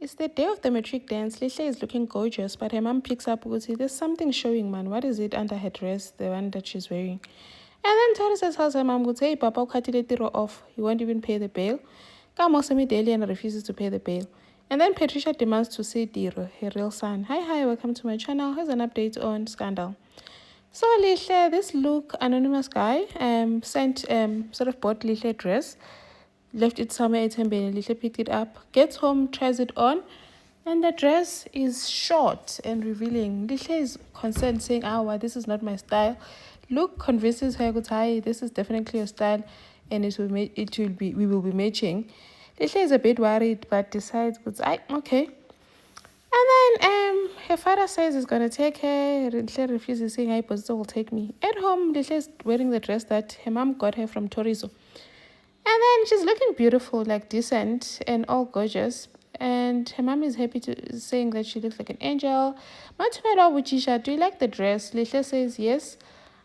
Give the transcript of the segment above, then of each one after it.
It's the day of the matric dance. Lihle is looking gorgeous, but her mom picks up Uguti. There's something showing, man. What is it under her dress, the one that she's wearing? And then Teresa tells her mom, hey, Papa, ukhatile tiro off. You won't even pay the bail. Kamosemi daily and refuses to pay the bail. And then Patricia demands to see Tiro, her real son. Hi, welcome to my channel. Here's an update on Scandal. So Lihle, this look anonymous guy sent sort of bought Lihle a dress, left it somewhere at Mbele. Lihle picked it up, gets home, tries it on, and the dress is short and revealing. Lihle is concerned, saying, "Ah, this is not my style." Luke convinces her, "Hi, this is definitely your style, and we will be matching." Lihle is a bit worried, but decides, okay." And then her father says he's gonna take her. Lihle refuses, saying, "Hey, Pozzo will take me." At home, Lihle is wearing the dress that her mom got her from Torizo. And then she's looking beautiful, like decent and all gorgeous. And her mom is happy to saying that she looks like an angel. Matumelo Wuchisha, do you like the dress? Lihle says, yes,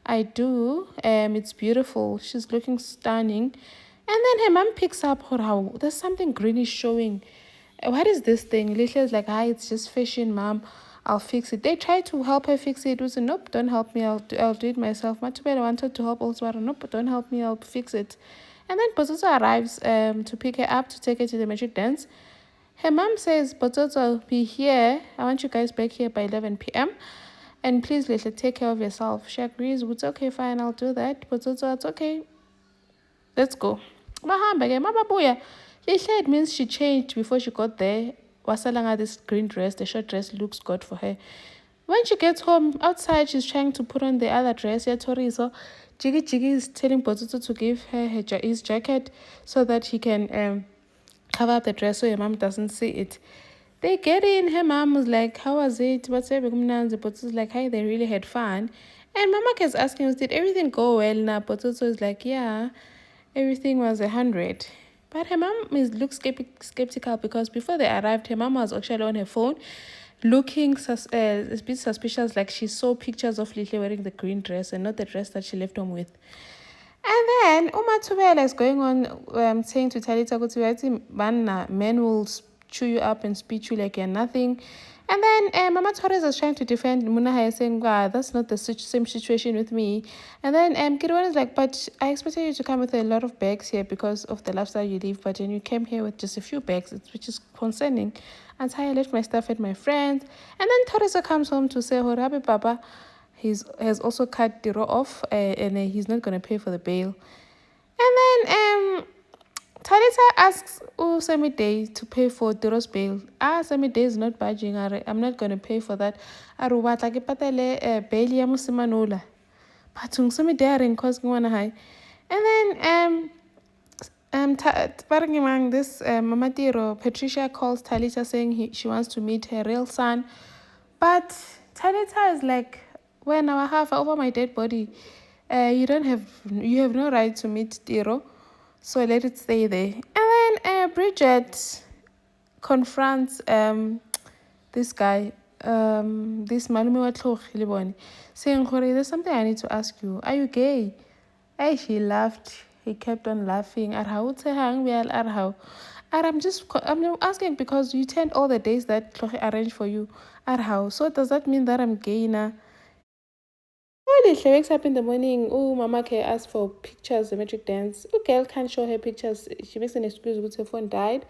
I do. It's beautiful. She's looking stunning. And then her mom picks up how there's something greenish showing. What is this thing? Lihle is like, hi, it's just fashion, mom. I'll fix it. They tried to help her fix it. It was nope, don't help me. I'll do it myself. Matumelo wanted to help also. Nope, don't help me. I'll fix it. And then Botsotso arrives to pick her up to take her to the magic dance. Her mom says, Botsotso, be here. I want you guys back here by 11 p.m. And please, Lihle, take care of yourself. She agrees. It's okay, fine, I'll do that. Botsotso, it's okay. Let's go. Lihle, it means she changed before she got there. Wasalanga, this green dress, the short dress looks good for her. When she gets home, outside, she's trying to put on the other dress. Torizo. Jiggy is telling Botsotso to give her his jacket so that he can cover up the dress so her mom doesn't see it. They get in. Her mom was like, how was it? Botsotso's like, hi, they really had fun. And Mama is asking, did everything go well? Now Botsotso is like, yeah, everything was 100. But her mom looks skeptical because before they arrived, her mom was actually on her phone looking a bit suspicious, like she saw pictures of Lihle wearing the green dress and not the dress that she left home with. And then Umatubela is going on saying to Talita, men will chew you up and spit you like you're nothing. And then Mama Torres is trying to defend Munahaya, saying, wow, that's not the same situation with me. And then Kirwan is like, but I expected you to come with a lot of bags here because of the lifestyle you live, but then you came here with just a few bags, which is concerning. And so I left my stuff at my friends. And then Teresa comes home to say, Horabe Papa has also cut Tiro off and he's not going to pay for the bail. And then Talita asks Semi Day to pay for Tiro's bail. Semi Day is not budging. I'm not going to pay for that. Arubatla ke patele bail ya musimanula. Patung Semi Day are in cause high. And then this Mama Tiro, Patricia calls Talita saying she wants to meet her real son. But Talita is like, when I have over my dead body, you have no right to meet Tiro, so let it stay there. And then Bridget confronts this guy, this Malume wa Tlhogi, saying, there's something I need to ask you. Are you gay? He laughed. He kept on laughing. I'm asking because you tend all the days that Tlhogi arranged for you. So does that mean that I'm gay now? She wakes up in the morning. Oh, Mama can ask for pictures, the magic dance. Oh, girl can't show her pictures. She makes an excuse because her phone died.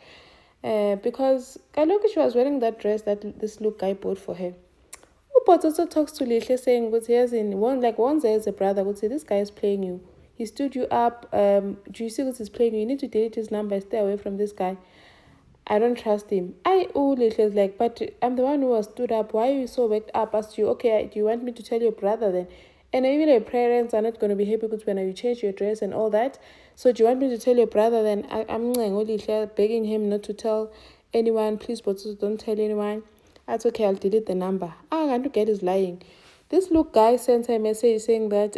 Because Kaloki, she was wearing that dress that this look guy bought for her. Oh, but also talks to Lihle saying, "But here's in one like once there's a brother would say this guy is playing you. He stood you up. Do you see what he's playing you? You need to delete his number. Stay away from this guy. I don't trust him." Lihle like, but I'm the one who was stood up. Why are you so waked up? Asked you, okay, do you want me to tell your brother then? And even your parents are not going to be happy because when you change your dress and all that. So do you want me to tell your brother then? I'm begging him not to tell anyone. Please, but don't tell anyone. That's okay, I'll delete the number. I'm going to get is lying. This look guy sent a message saying that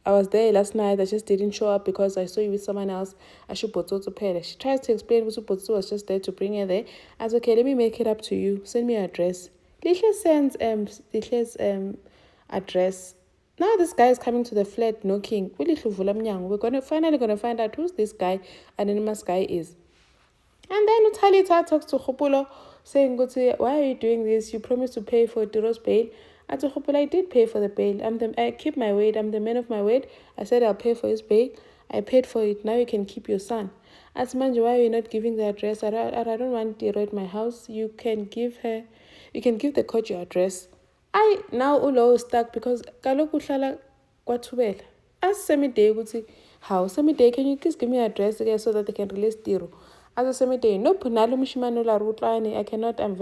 I was there last night. I just didn't show up because I saw you with someone else. I should to pay. She tries to explain what Botso was just there to bring her there. I was okay, let me make it up to you. Send me your address. Lihle sends Lihle's address. Now this guy is coming to the flat knocking. We're finally gonna find out who's this guy, anonymous guy is. And then Talita talks to Khupulo, saying, why are you doing this? You promised to pay for Tiro's bail. And to Khupulo, I did pay for the bail. I keep my word. I'm the man of my word. I said I'll pay for his bail. I paid for it. Now you can keep your son. As Manju, why are you not giving the address? I don't want Tiro at my house. You can give the coach your address. I now Ulo is stuck because kaloku uhlala kwaThubela. Ask Semiday ukuthi, how Semiday, can you please give me your address again so that they can release Tiro? As a Semiday, nope, nalo mshimano la rutlani. I cannot, I'm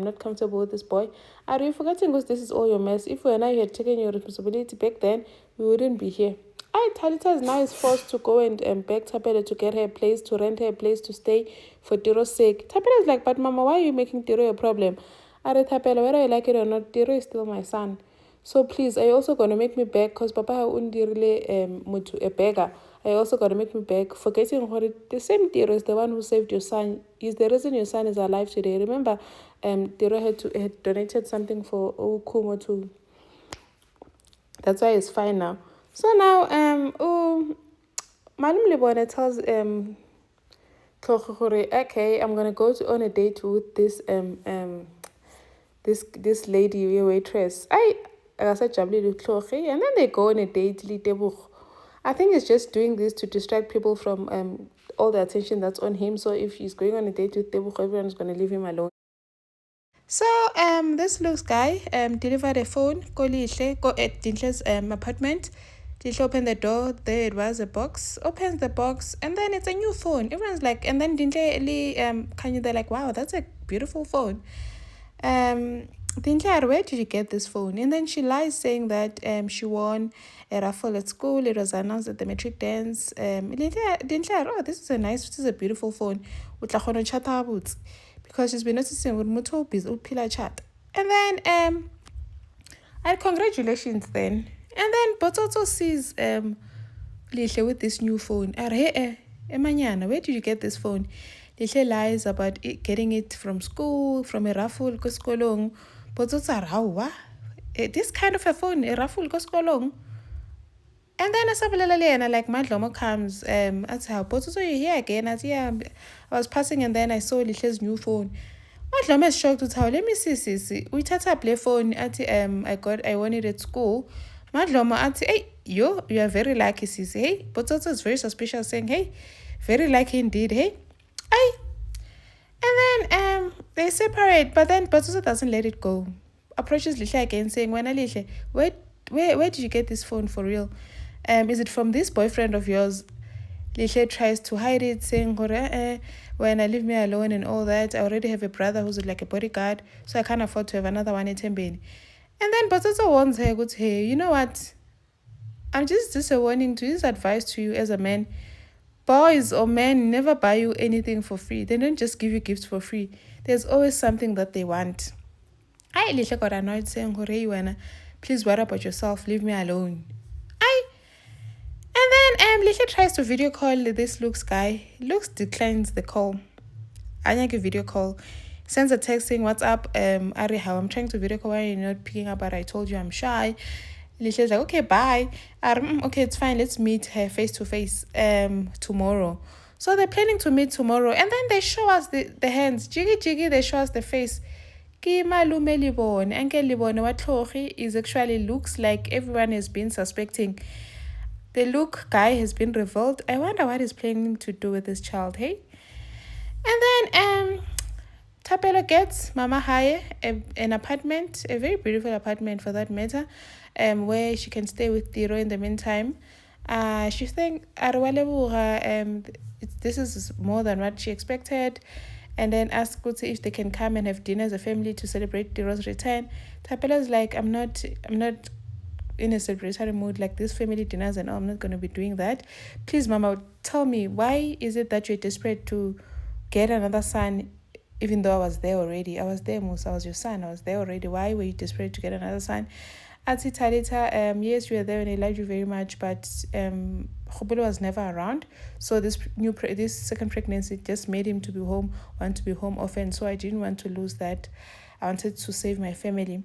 not comfortable with this boy. Are you forgetting because this is all your mess? If you and I had taken your responsibility back then, we wouldn't be here. Talita now is forced to go and beg Tapele to get her a place, to rent her a place to stay for Tiro's sake. Tapele is like, but Mama, why are you making Tiro a problem? Are Tapele, whether I like it or not, Tiro is still my son. So please, are you also going to make me beg? Because Papa undi really a beggar. Are you also going to make me beg? Forgetting the same Tiro is the one who saved your son. Is the reason your son is alive today. Remember, Tiro had donated something for Kumo too. That's why it's fine now. So now, Malum Libona tells okay, I'm gonna go on a date with this this lady waitress. I said and then they go on a date. I think it's just doing this to distract people from all the attention that's on him. So if he's going on a date with Tebuch, everyone's gonna leave him alone. So this looks guy delivered a phone, go at Dinhle's apartment. Dinhle opened the door, there it was a box, opens the box, and then it's a new phone. Everyone's like, and then Dinhle they're like, wow, that's a beautiful phone. Dinhle, where did you get this phone? And then she lies saying that she won a raffle at school. It was announced at the matric dance. Dinhle, oh, this is a beautiful phone. Because she's been noticing with Muto Upila chat. And then congratulations then. And then Bototo sees Lihle with this new phone. Emanyana, where did you get this phone? Lihle lies about getting it from school, from a raffle koskolong. Bototo rawa. This kind of a phone, a raffle koskolong. And then Asabalena, like Madlomo comes, that's how Bototo you here again. I was passing and then I saw Lihle's new phone. Madlomo is shocked with how, let me see. We tata up the phone I won it at school. Madlomo hey, you are very lucky, sissy. Hey, Bototo is very suspicious, saying, hey, very lucky indeed, hey. And then they separate, but then Bototo doesn't let it go. Approaches Lihle again, saying, when Lihle, where did you get this phone for real? Is it from this boyfriend of yours? Lihle tries to hide it, saying, when I leave me alone and all that, I already have a brother who's like a bodyguard, so I can't afford to have another one in Tembeni. And then Bototo warns her, goes, hey, you know what? I'm just a warning to use advice to you as a man. Boys or men never buy you anything for free. They don't just give you gifts for free. There's always something that they want. I Lihle got annoyed, saying, please worry about yourself, leave me alone. And then Lihle tries to video call this Luke's guy. Luke declines the call. Anyake video call. Sends a text saying, what's up? Ari, how I'm trying to video call. Why are you not picking up? But I told you I'm shy. Lihle's like, okay, bye. Okay, it's fine. Let's meet her face to face tomorrow. So they're planning to meet tomorrow. And then they show us the hands. Jiggy, they show us the face. Ki malume libone. Enke libone watlogi is actually looks like everyone has been suspecting. The Luke guy has been revealed. I wonder what he's planning to do with this child, hey? And then Tapelo gets Mama Haye an apartment, a very beautiful apartment for that matter, where she can stay with Tiro in the meantime. She thinks this is more than what she expected. And then ask Kutsi if they can come and have dinner as a family to celebrate Tiro's return. Tapelo's like, I'm not in a celebratory mood like this family dinners and all. I'm not going to be doing that. Please, Mama, tell me, why is it that you're desperate to get another son, even though I was there already? I was there, Musa. I was your son. I was there already. Why were you desperate to get another son? Ati Talita, yes, you were there and I loved you very much, but Khubulu was never around. So this second pregnancy just made him want to be home often. So I didn't want to lose that. I wanted to save my family.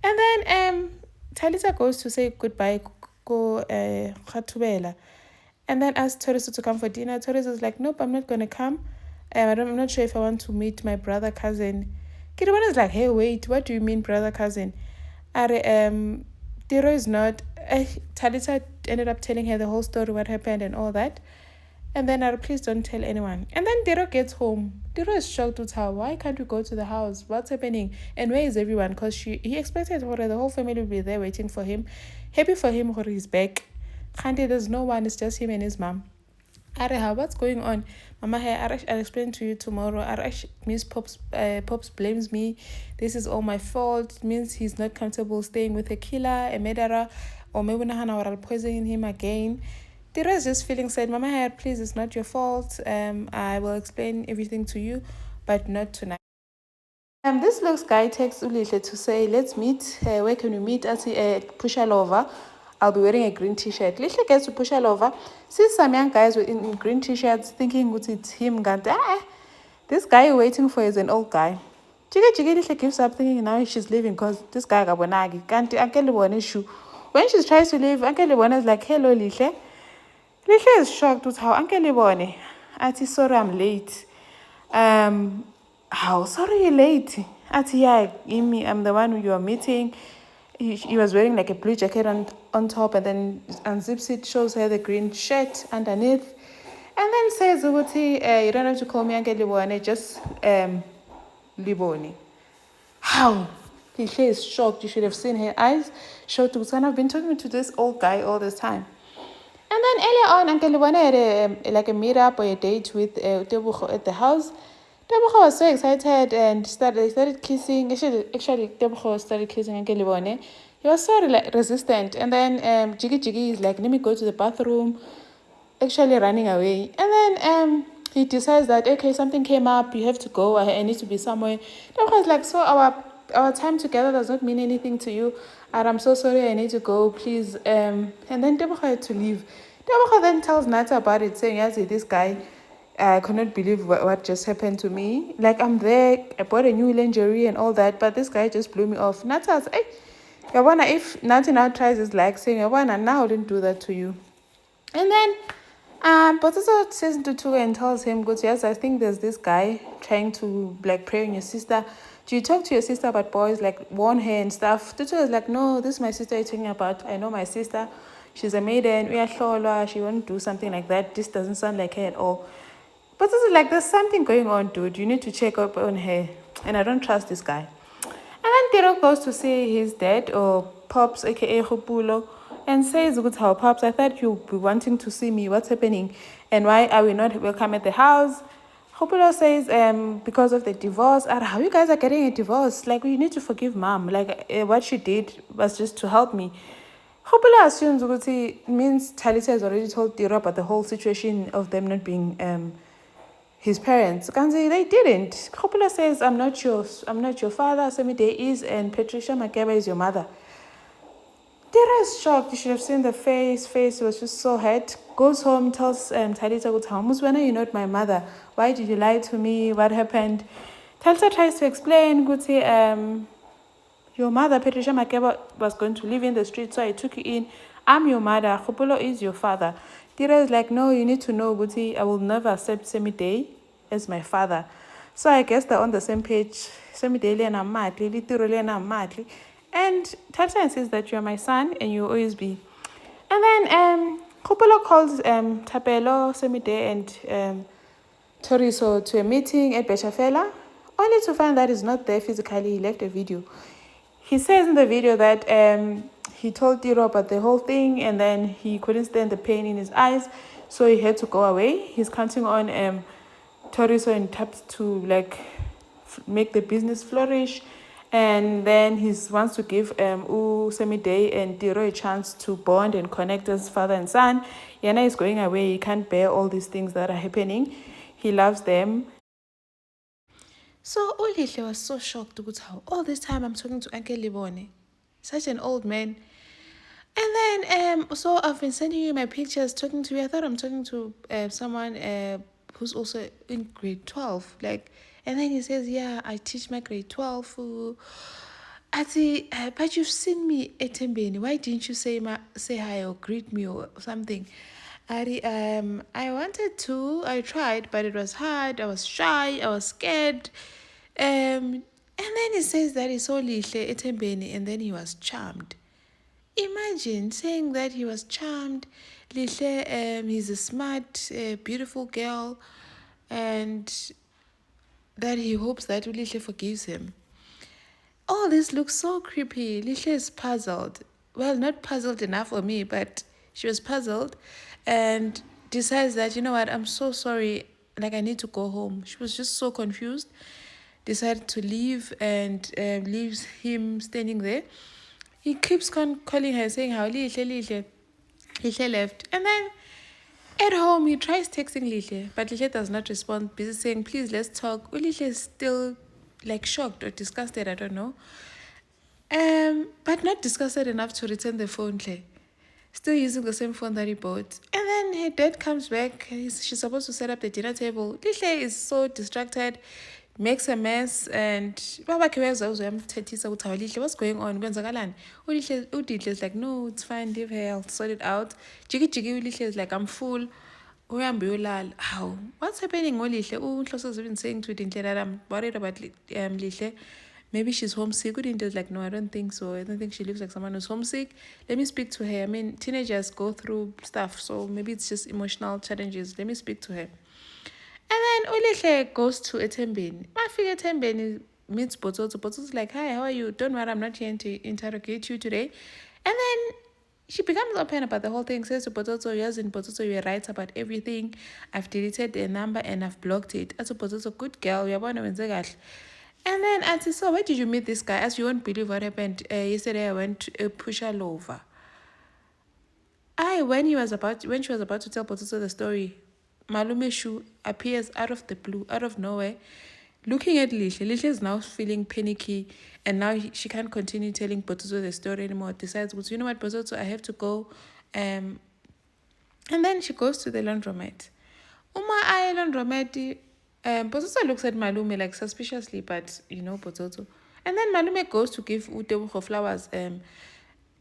And then Talita goes to say goodbye, go Khatubela, and then asks Toriso to come for dinner. Toriso is like, nope, I'm not going to come. I'm not sure if I want to meet my brother cousin. Kiribana is like, hey, wait, what do you mean brother cousin? Tiro is not. Talita ended up telling her the whole story, what happened and all that. And then please don't tell anyone. And then Tiro gets home. Tiro is shocked with her. Why can't we go to the house? What's happening? And where is everyone? Because he expected the whole family would be there waiting for him. Happy for him, he's back. Khandi, there's no one. It's just him and his mom. Areha, what's going on? Mama, I'll explain to you tomorrow. Miss Pops blames me. This is all my fault. It means he's not comfortable staying with a killer, a murderer, or maybe I'll poison him again. Tira is just feeling sad. Mama, please, it's not your fault. I will explain everything to you, but not tonight. This looks guy texts Ulihle to say, let's meet. Where can we meet? At Pushalova. I'll be wearing a green t-shirt. Lihle gets to Pushalova. Sees some young guys in green t-shirts thinking it's him. This guy waiting for is an old guy. Lihle gives up thinking now she's leaving because this guy gabonagi. Can't Uncle Libone issue. When she tries to leave, Uncle Libone is like, hello Lihle. Lihle is shocked with how Uncle Libone. Ati, sorry I'm late. How sorry you're late? Ati, yeah, I'm the one who you are meeting. He was wearing like a blue jacket on top, and then unzips it, shows her the green shirt underneath, and then says, you don't have to call me Uncle Libone, just Libone. How? He is shocked. You should have seen her eyes. Shocked. I've been talking to this old guy all this time. And then earlier on, Uncle Libone had a meetup or a date with Tebucho at the house. Tebucho was so excited and they started kissing. Actually, Tebucho started kissing Uncle Libone. He was so resistant. And then Jiggy is like, let me go to the bathroom. Actually running away. And then he decides that, okay, something came up. You have to go. I need to be somewhere. Tebucho is like, so our time together does not mean anything to you. And I'm so sorry, I need to go, please. And then Tebucho had to leave. Tebucho then tells Nata about it, saying, yes, this guy, I could not believe what just happened to me. Like, I'm there, I bought a new lingerie and all that, but this guy just blew me off. Nata's, hey, Yabana, if Nata now tries his like, saying, Yabana, now I didn't do that to you. And then, Potato says to Tuga and tells him, "Good, yes, I think there's this guy trying to like prey on your sister. Do you talk to your sister about boys, like warn her and stuff?" Tutu is like, "No, this is my sister you're talking about. I know my sister. She's a maiden. She won't do something like that. This doesn't sound like her at all." But this is like, there's something going on, dude. You need to check up on her. And I don't trust this guy. And then Tiro goes to see his dad, or Pops, aka Kgopulo, and says, "Good, how Pops, I thought you'd be wanting to see me. What's happening? And why are we not welcome at the house?" Kgopulo says, because of the divorce. How you guys are getting a divorce? Like, you need to forgive mom. Like, what she did was just to help me. Kgopulo assumes it means Talita has already told Tiro about the whole situation of them not being his parents. Kanzi, they didn't. Kgopulo says, I'm not your father, Semide is, and Patricia Makeba is your mother. Tira is shocked. You should have seen the face. Face was just so hurt. Goes home, tells Talita, "Muswana, you're not my mother. Why did you lie to me? What happened?" Talita tries to explain. Guti, your mother, Patricia Makeba, was going to live in the street, so I took you in. I'm your mother. Kgopulo is your father. Tira is like, no, you need to know, Guti, I will never accept Semide as my father. So I guess they're on the same page. Semide and Amatli, Litiro and Amatli. And Talita insists that you're my son and you'll always be. And then Kgopulo calls Thapelo, Semide, and Toriso to a meeting at Bechafela, only to find that he's not there physically. He left a video. He says in the video that he told Tiro about the whole thing, and then he couldn't stand the pain in his eyes, so he had to go away. He's counting on Toriso and Taps to like make the business flourish. And then he wants to give Semide and Tiro a chance to bond and connect as father and son. Yana is going away. He can't bear all these things that are happening. He loves them. So Ulihle was so shocked with how all this time I'm talking to Uncle Libone, such an old man. And then so I've been sending you my pictures, talking to you. I thought I'm talking to someone who's also in grade 12. Like, and then he says, yeah, I teach my grade 12. But you've seen me at Tembeni. Why didn't you say hi or greet me or something? I wanted to. I tried, but it was hard. I was shy. I was scared. And then he says that he saw Lihle Etembeni and then he was charmed. Imagine saying that he was charmed. Lihle, he's a smart, beautiful girl, and that he hopes that Lihle forgives him. All this looks so creepy. Lihle is puzzled. Well, not puzzled enough for me, but she was puzzled and decides that, you know what, I'm so sorry. Like, I need to go home. She was just so confused. Decided to leave and leaves him standing there. He keeps calling her, saying how Lihle left. And then at home, he tries texting Lihle, but Lihle does not respond. Busy saying, please, let's talk. Lihle is still like shocked or disgusted, I don't know. But not disgusted enough to return the phone, Claire. Still using the same phone that he bought. And then her dad comes back. She's supposed to set up the dinner table. Lihle is so distracted, makes a mess, and Baba Kiweza what's going on? Udihle is like, no, it's fine, leave her, I'll sort it out. Jiggy Lihle is like, I'm full. How? What's happening? Lihle is even saying to Dintle that I'm worried about Lihle. Maybe she's homesick. Udinte's like, no, I don't think so. I don't think she looks like someone who's homesick. Let me speak to her. I mean, teenagers go through stuff, so maybe it's just emotional challenges. Let me speak to her. And then Ulihle goes to Etembeni. Mafika Etembeni meets Bototo. Bototo's like, hi, how are you? Don't worry, I'm not here to interrogate you today. And then she becomes open about the whole thing, says to Bototo, yes, in Bototo, you're right about everything. I've deleted the number and I've blocked it. As a Bototo, good girl, you're born when and then I said, so where did you meet this guy? As you won't believe what happened. Yesterday I went to Pushalova. When she was about to tell Potato the story, Malume Shu appears out of the blue, out of nowhere, looking at Lihle. Lihle is now feeling panicky, and now she can't continue telling Potato the story anymore. Decides, well, you know what, Potato, I have to go. And then she goes to the laundromat. Uma laundromat. Pototo looks at Malume like suspiciously, but you know Pototo. And then Malume goes to give Utebucho flowers,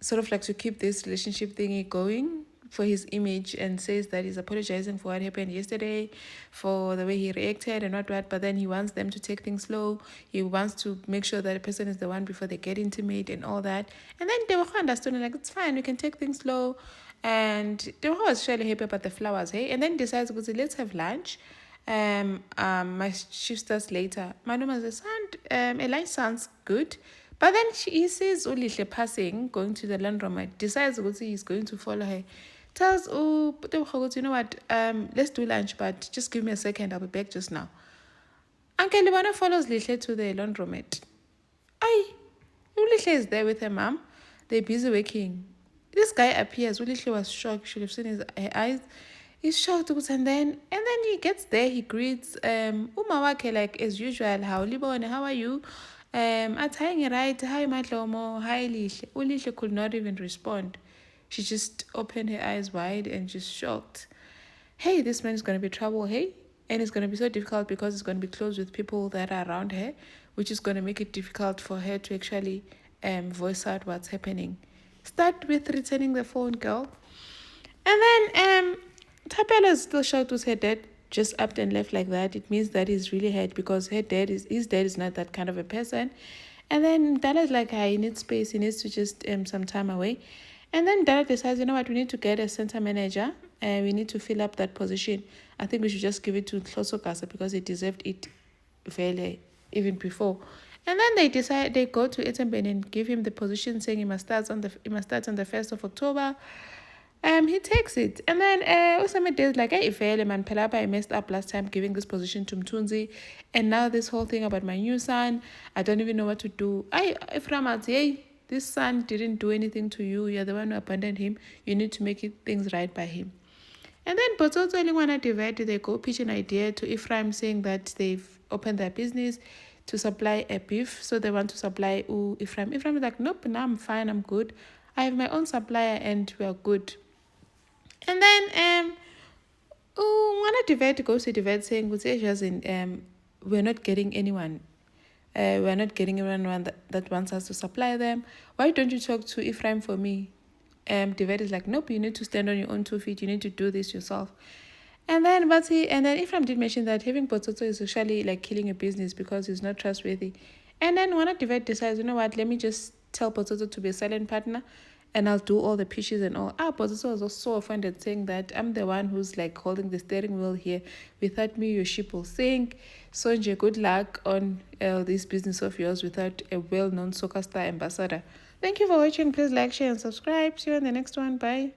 sort of like to keep this relationship thingy going for his image, and says that he's apologizing for what happened yesterday, for the way he reacted and what, but then he wants them to take things slow. He wants to make sure that the person is the one before they get intimate and all that. And then Debucho understood, like, it's fine, we can take things slow. And Debucho was surely happy about the flowers, hey? And then decides, let's have lunch. My shift starts later. Maluma says, a lunch sounds good. But then he sees Ulihle passing, going to the laundromat, decides he's going to follow her. Tells you know what, let's do lunch, but just give me a second, I'll be back just now. Uncle Libana follows Lihle to the laundromat. Ulihle is there with her mom. They're busy working. This guy appears. Ulihle was shocked. Should have seen her eyes. He's shocked, and then he gets there. He greets Umawake like as usual. How are you? Ataying right. Hi Matlomo. Hi Lihle. Ulihle could not even respond. She just opened her eyes wide and just shocked. Hey, this man is gonna be trouble. Hey, and it's gonna be so difficult because it's gonna be close with people that are around her, which is gonna make it difficult for her to actually voice out what's happening. Start with returning the phone, girl. And then Tapela is still shocked with her dad just up and left like that. It means that he's really hurt because his dad is not that kind of a person. And then Dala's like, he needs space. He needs to just some time away. And then Dala decides, you know what, we need to get a center manager and we need to fill up that position. I think we should just give it to Hloso Kasa because he deserved it fairly even before. And then they go to Etembeni and give him the position, saying he must start on the 1st of October. He takes it. And then Usame is like, hey, Ifele, man, Pelapa, I messed up last time giving this position to Mtunzi. And now this whole thing about my new son, I don't even know what to do. Iframat, hey, this son didn't do anything to you. You're the one who abandoned him. You need to make things right by him. And then Botsotso and Lingwana divide. They go pitch an idea to Ephraim saying that they've opened their business to supply a beef. So they want to supply Ephraim. Ephraim is like, nope, now I'm fine, I'm good. I have my own supplier and we're good. And then Ngwana Divide goes to Divide saying, we're not getting anyone. We're not getting anyone that wants us to supply them. Why don't you talk to Ephraim for me? Divet is like, nope, you need to stand on your own 2 feet. You need to do this yourself. And then Ephraim did mention that having Potsotso is actually like killing a business because he's not trustworthy. And then one of Divet decides, you know what, let me just tell Potsotso to be a silent partner and I'll do all the pitches and all. Potsotso was also so offended, saying that I'm the one who's like holding the steering wheel here. Without me, your ship will sink. Sonje, good luck on this business of yours without a well-known soccer star ambassador. Thank you for watching. Please like, share, and subscribe. See you in the next one. Bye.